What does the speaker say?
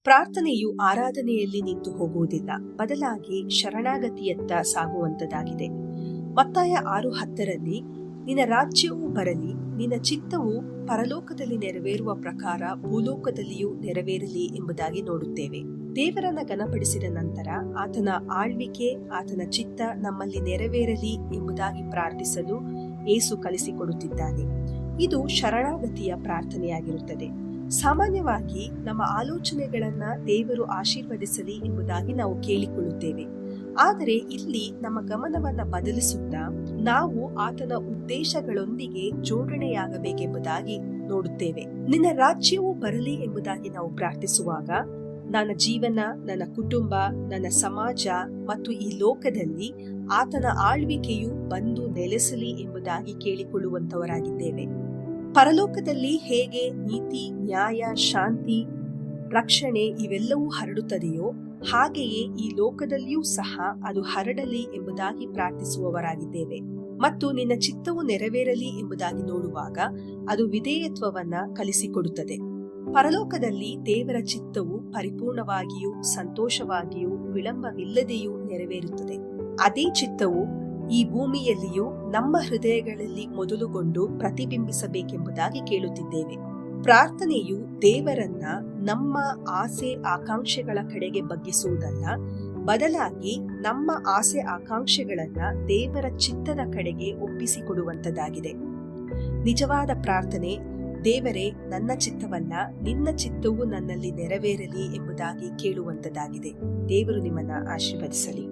ಪ್ರಾರ್ಥನೆಯು ಆರಾಧನೆಯಲ್ಲಿ ನಿಂತು ಹೋಗುವುದಿಲ್ಲ, ಬದಲಾಗಿ ಶರಣಾಗತಿಯತ್ತ ಸಾಗುವಂತದಾಗಿದೆ. ಮತ್ತಾಯ 6:10 ನಿನ್ನ ರಾಜ್ಯವು ಬರಲಿ, ನಿನ್ನ ಚಿತ್ತವು ಪರಲೋಕದಲ್ಲಿ ನೆರವೇರುವ ಪ್ರಕಾರ ಭೂಲೋಕದಲ್ಲಿಯೂ ನೆರವೇರಲಿ ಎಂಬುದಾಗಿ ನೋಡುತ್ತೇವೆ. ದೇವರನ್ನ ಘನಪಡಿಸಿದ ನಂತರ ಆತನ ಆಳ್ವಿಕೆ, ಆತನ ಚಿತ್ತ ನಮ್ಮಲ್ಲಿ ನೆರವೇರಲಿ ಎಂಬುದಾಗಿ ಪ್ರಾರ್ಥಿಸಲು ಯೇಸು ಕಲಿಸಿಕೊಡುತ್ತಿದ್ದಾನೆ. ಇದು ಶರಣಾಗತಿಯ ಪ್ರಾರ್ಥನೆಯಾಗಿರುತ್ತದೆ. ಸಾಮಾನ್ಯವಾಗಿ ನಮ್ಮ ಆಲೋಚನೆಗಳನ್ನ ದೇವರು ಆಶೀರ್ವದಿಸಲಿ ಎಂಬುದಾಗಿ ನಾವು ಕೇಳಿಕೊಳ್ಳುತ್ತೇವೆ. ಆದರೆ ಇಲ್ಲಿ ನಮ್ಮ ಗಮನವನ್ನ ಬದಲಿಸುತ್ತಾ ನಾವು ಆತನ ಉದ್ದೇಶಗಳೊಂದಿಗೆ ಜೋಡಣೆಯಾಗಬೇಕೆಂಬುದಾಗಿ ನೋಡುತ್ತೇವೆ. ನಿನ್ನ ರಾಜ್ಯವು ಬರಲಿ ಎಂಬುದಾಗಿ ನಾವು ಪ್ರಾರ್ಥಿಸುವಾಗ ನನ್ನ ಜೀವನ, ನನ್ನ ಕುಟುಂಬ, ನನ್ನ ಸಮಾಜ ಮತ್ತು ಈ ಲೋಕದಲ್ಲಿ ಆತನ ಆಳ್ವಿಕೆಯು ಬಂದು ನೆಲೆಸಲಿ ಎಂಬುದಾಗಿ ಕೇಳಿಕೊಳ್ಳುವಂತವರಾಗಿದ್ದೇವೆ. ಪರಲೋಕದಲ್ಲಿ ಹೇಗೆ ನೀತಿ, ನ್ಯಾಯ, ಶಾಂತಿ, ರಕ್ಷಣೆ ಇವೆಲ್ಲವೂ ಹರಡುತ್ತದೆಯೋ ಹಾಗೆಯೇ ಈ ಲೋಕದಲ್ಲಿಯೂ ಸಹ ಅದು ಹರಡಲಿ ಎಂಬುದಾಗಿ ಪ್ರಾರ್ಥಿಸುವವರಾಗಿದ್ದೇವೆ. ಮತ್ತು ನಿನ್ನ ಚಿತ್ತವು ನೆರವೇರಲಿ ಎಂಬುದಾಗಿ ನೋಡುವಾಗ ಅದು ವಿಧೇಯತ್ವವನ್ನ ಕಲಿಸಿಕೊಡುತ್ತದೆ. ಪರಲೋಕದಲ್ಲಿ ದೇವರ ಚಿತ್ತವು ಪರಿಪೂರ್ಣವಾಗಿಯೂ ಸಂತೋಷವಾಗಿಯೂ ವಿಳಂಬವಿಲ್ಲದೆಯೂ ನೆರವೇರುತ್ತದೆ. ಅದೇ ಚಿತ್ತವು ಈ ಭೂಮಿಯಲ್ಲಿಯೂ ನಮ್ಮ ಹೃದಯಗಳಲ್ಲಿ ಮೊದಲುಗೊಂಡು ಪ್ರತಿಬಿಂಬಿಸಬೇಕೆಂಬುದಾಗಿ ಕೇಳುತ್ತಿದ್ದೇವೆ. ಪ್ರಾರ್ಥನೆಯು ದೇವರನ್ನ ನಮ್ಮ ಆಸೆ ಆಕಾಂಕ್ಷೆಗಳ ಕಡೆಗೆ ಬಗ್ಗಿಸುವುದಲ್ಲ, ಬದಲಾಗಿ ನಮ್ಮ ಆಸೆ ಆಕಾಂಕ್ಷೆಗಳನ್ನ ದೇವರ ಚಿತ್ತದ ಕಡೆಗೆ ಒಪ್ಪಿಸಿಕೊಡುವಂತದ್ದಾಗಿದೆ. ನಿಜವಾದ ಪ್ರಾರ್ಥನೆ, ದೇವರೇ, ನನ್ನ ಚಿತ್ತವಲ್ಲ, ನಿನ್ನ ಚಿತ್ತವು ನನ್ನಲ್ಲಿ ನೆರವೇರಲಿ ಎಂಬುದಾಗಿ ಕೇಳುವಂತದ್ದಾಗಿದೆ. ದೇವರು ನಿಮ್ಮನ್ನ ಆಶೀರ್ವದಿಸಲಿ.